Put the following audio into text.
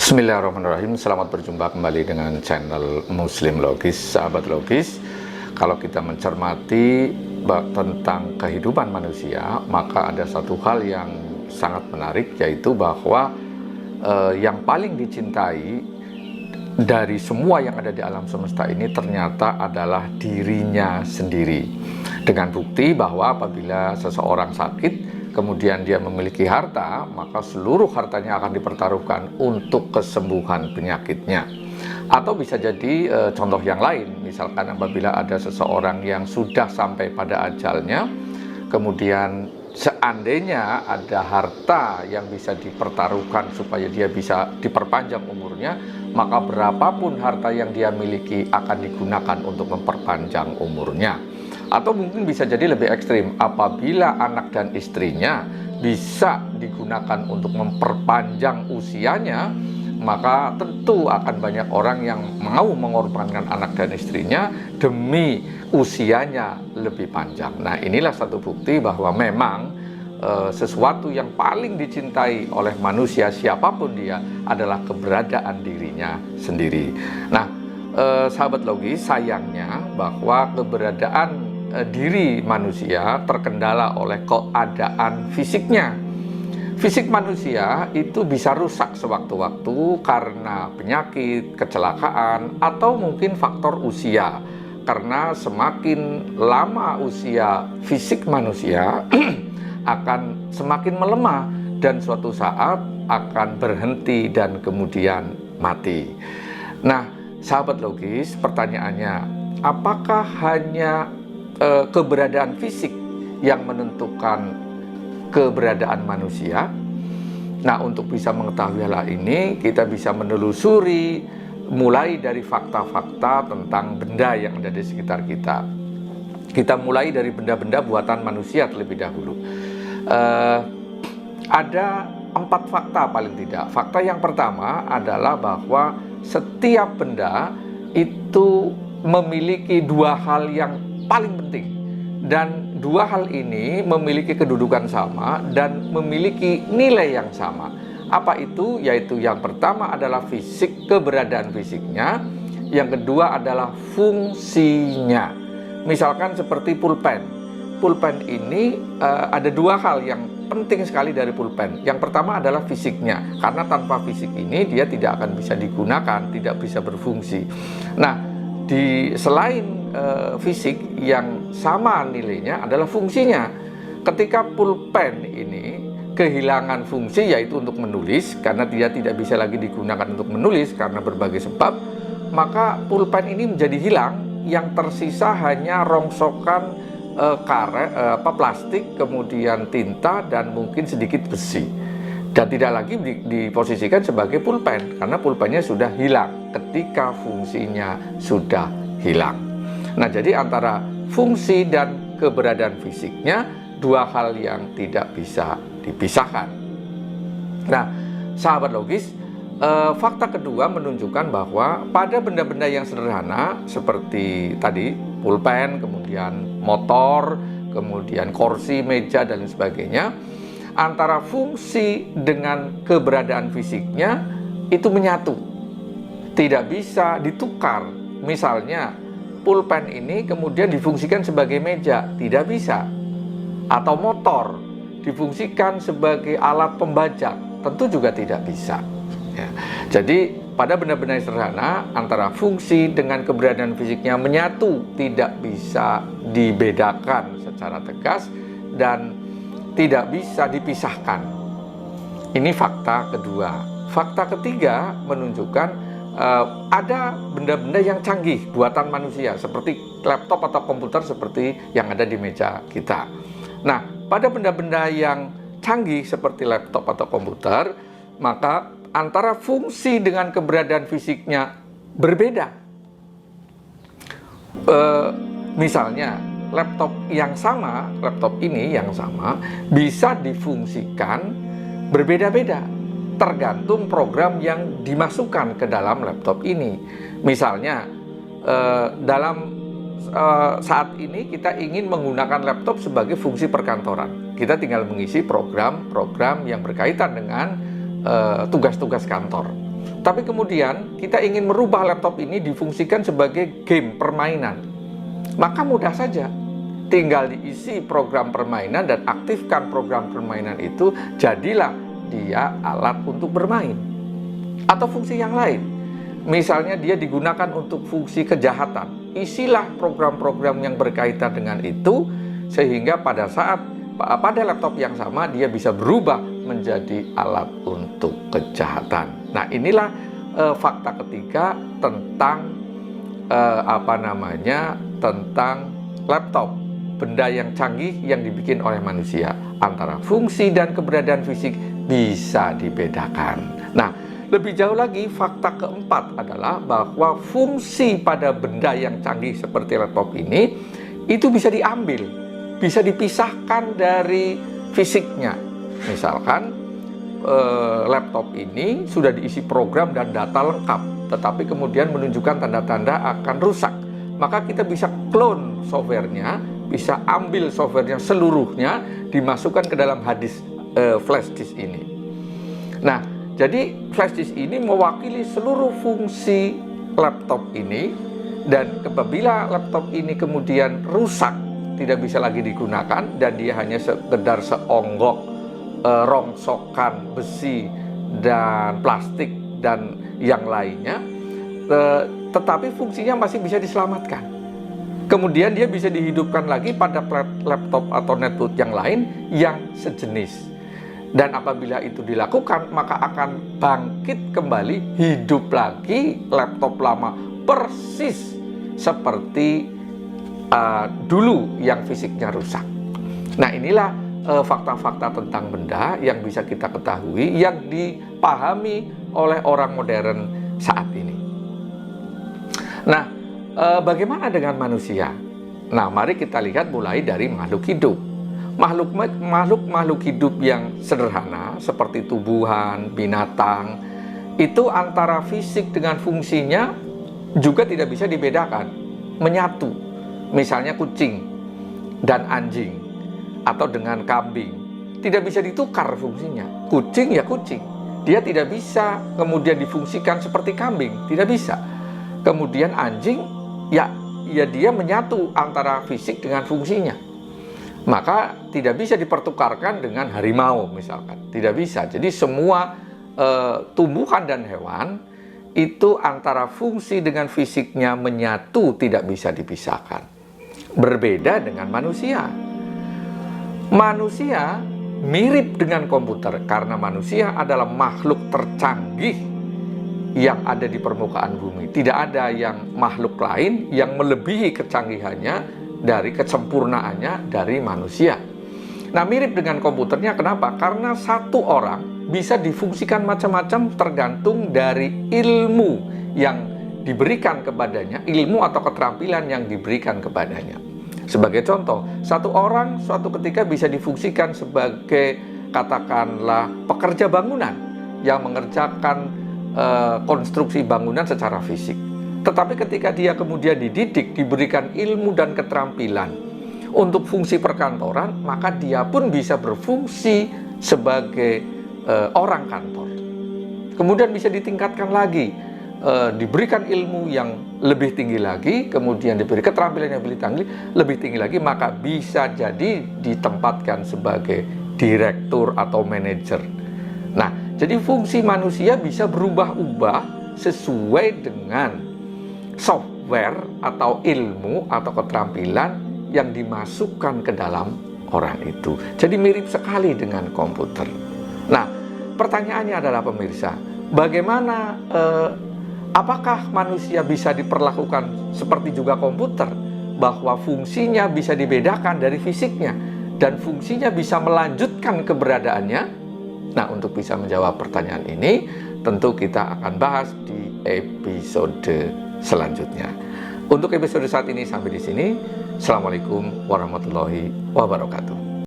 Bismillahirrahmanirrahim. Selamat berjumpa kembali dengan channel Muslim Logis, sahabat logis. Kalau kita mencermati tentang kehidupan manusia, maka ada satu hal yang sangat menarik, yaitu bahwa yang paling dicintai dari semua yang ada di alam semesta ini ternyata adalah dirinya sendiri. Dengan bukti bahwa apabila seseorang sakit kemudian dia memiliki harta, maka seluruh hartanya akan dipertaruhkan untuk kesembuhan penyakitnya. Atau bisa jadi contoh yang lain, misalkan apabila ada seseorang yang sudah sampai pada ajalnya, kemudian seandainya ada harta yang bisa dipertaruhkan supaya dia bisa diperpanjang umurnya, maka berapapun harta yang dia miliki akan digunakan untuk memperpanjang umurnya. Atau mungkin bisa jadi lebih ekstrim, apabila anak dan istrinya bisa digunakan untuk memperpanjang usianya, maka tentu akan banyak orang yang mau mengorbankan anak dan istrinya demi usianya lebih panjang. Nah, inilah satu bukti bahwa memang sesuatu yang paling dicintai oleh manusia siapapun dia adalah keberadaan dirinya sendiri. Nah, sahabat logis, sayangnya bahwa keberadaan diri manusia terkendala oleh keadaan fisiknya. Fisik manusia itu bisa rusak sewaktu-waktu karena penyakit, kecelakaan, atau mungkin faktor usia. Karena semakin lama usia fisik manusia akan semakin melemah dan suatu saat akan berhenti dan kemudian mati. Nah, sahabat logis, pertanyaannya, apakah hanya keberadaan fisik yang menentukan keberadaan manusia? Nah, untuk bisa mengetahui hal ini, kita bisa menelusuri mulai dari fakta-fakta tentang benda yang ada di sekitar kita. Kita mulai dari benda-benda buatan manusia terlebih dahulu. Ada 4 fakta paling tidak. Fakta yang pertama adalah bahwa setiap benda itu memiliki 2 hal yang paling penting, dan 2 hal ini memiliki kedudukan sama dan memiliki nilai yang sama. Apa itu? Yaitu yang pertama adalah fisik, keberadaan fisiknya. Yang kedua adalah fungsinya. Misalkan seperti pulpen. Pulpen ini ada 2 hal yang penting sekali dari pulpen. Yang pertama adalah fisiknya, karena tanpa fisik ini dia tidak akan bisa digunakan, tidak bisa berfungsi. Nah, selain fisik yang sama nilainya adalah fungsinya. Ketika pulpen ini kehilangan fungsi, yaitu untuk menulis, karena dia tidak bisa lagi digunakan untuk menulis karena berbagai sebab, maka pulpen ini menjadi hilang. Yang tersisa hanya rongsokan karet, plastik, kemudian tinta, dan mungkin sedikit besi. Dan tidak lagi diposisikan sebagai pulpen, karena pulpennya sudah hilang ketika fungsinya sudah hilang. Nah, jadi antara fungsi dan keberadaan fisiknya 2 hal yang tidak bisa dipisahkan. Nah, sahabat logis, fakta kedua menunjukkan bahwa pada benda-benda yang sederhana seperti tadi pulpen, kemudian motor, kemudian kursi, meja, dan sebagainya, antara fungsi dengan keberadaan fisiknya itu menyatu, tidak bisa ditukar. Misalnya pulpen ini kemudian difungsikan sebagai meja, tidak bisa. Atau motor difungsikan sebagai alat pembajak, tentu juga tidak bisa ya. Jadi pada benda-benda yang sederhana, antara fungsi dengan keberadaan fisiknya menyatu, tidak bisa dibedakan secara tegas dan tidak bisa dipisahkan. Ini fakta kedua. Fakta ketiga menunjukkan ada benda-benda yang canggih buatan manusia, seperti laptop atau komputer seperti yang ada di meja kita. Nah, pada benda-benda yang canggih seperti laptop atau komputer, maka antara fungsi dengan keberadaan fisiknya berbeda. Misalnya laptop ini yang sama bisa difungsikan berbeda-beda tergantung program yang dimasukkan ke dalam laptop ini. Misalnya saat ini kita ingin menggunakan laptop sebagai fungsi perkantoran. Kita tinggal mengisi program-program yang berkaitan dengan tugas-tugas kantor. Tapi kemudian kita ingin merubah laptop ini difungsikan sebagai game permainan. Maka mudah saja, tinggal diisi program permainan dan aktifkan program permainan itu, jadilah dia alat untuk bermain. Atau fungsi yang lain, misalnya dia digunakan untuk fungsi kejahatan, isilah program-program yang berkaitan dengan itu, sehingga pada laptop yang sama dia bisa berubah menjadi alat untuk kejahatan. Nah, inilah fakta ketiga tentang tentang laptop, benda yang canggih yang dibikin oleh manusia. Antara fungsi dan keberadaan fisik bisa dibedakan. Nah, lebih jauh lagi, fakta keempat adalah bahwa fungsi pada benda yang canggih seperti laptop ini itu bisa diambil, bisa dipisahkan dari fisiknya. Misalkan laptop ini sudah diisi program dan data lengkap, tetapi kemudian menunjukkan tanda-tanda akan rusak. Maka kita bisa clone softwarenya, bisa ambil softwarenya seluruhnya, dimasukkan ke dalam flash disk ini. Nah, jadi flash disk ini mewakili seluruh fungsi laptop ini, dan apabila laptop ini kemudian rusak, tidak bisa lagi digunakan, dan dia hanya sekedar seonggok rongsokan besi dan plastik dan yang lainnya, tetapi fungsinya masih bisa diselamatkan. Kemudian dia bisa dihidupkan lagi pada laptop atau netbook yang lain yang sejenis. Dan apabila itu dilakukan, maka akan bangkit kembali, hidup lagi laptop lama persis seperti dulu yang fisiknya rusak. Nah, inilah fakta-fakta tentang benda yang bisa kita ketahui, yang dipahami oleh orang modern saat ini. Nah, bagaimana dengan manusia? Nah, mari kita lihat mulai dari makhluk hidup. Makhluk hidup yang sederhana seperti tumbuhan, binatang, itu antara fisik dengan fungsinya juga tidak bisa dibedakan, menyatu. Misalnya kucing dan anjing, atau dengan kambing, tidak bisa ditukar fungsinya. Kucing ya kucing, dia tidak bisa kemudian difungsikan seperti kambing, tidak bisa. Kemudian anjing, ya dia menyatu antara fisik dengan fungsinya. Maka tidak bisa dipertukarkan dengan harimau misalkan, tidak bisa. Jadi semua tumbuhan dan hewan itu antara fungsi dengan fisiknya menyatu, tidak bisa dipisahkan. Berbeda dengan manusia. Manusia mirip dengan komputer karena manusia adalah makhluk tercanggih yang ada di permukaan bumi. Tidak ada yang makhluk lain yang melebihi kecanggihannya dari kesempurnaannya dari manusia. Nah, mirip dengan komputernya kenapa? Karena satu orang bisa difungsikan macam-macam tergantung dari ilmu yang diberikan kepadanya, ilmu atau keterampilan yang diberikan kepadanya. Sebagai contoh, satu orang suatu ketika bisa difungsikan sebagai katakanlah pekerja bangunan yang mengerjakan konstruksi bangunan secara fisik. Tetapi ketika dia kemudian dididik, diberikan ilmu dan keterampilan untuk fungsi perkantoran, maka dia pun bisa berfungsi sebagai orang kantor. Kemudian bisa ditingkatkan lagi, diberikan ilmu yang lebih tinggi lagi, kemudian diberi keterampilan yang lebih tinggi lagi, maka bisa jadi ditempatkan sebagai direktur atau manajer. Nah, jadi fungsi manusia bisa berubah-ubah sesuai dengan software atau ilmu atau keterampilan yang dimasukkan ke dalam orang itu. Jadi mirip sekali dengan komputer. Nah, pertanyaannya adalah pemirsa, bagaimana apakah manusia bisa diperlakukan seperti juga komputer, bahwa fungsinya bisa dibedakan dari fisiknya dan fungsinya bisa melanjutkan keberadaannya? Nah, untuk bisa menjawab pertanyaan ini, tentu kita akan bahas di episode selanjutnya. Untuk episode saat ini sampai di sini. Assalamualaikum warahmatullahi wabarakatuh.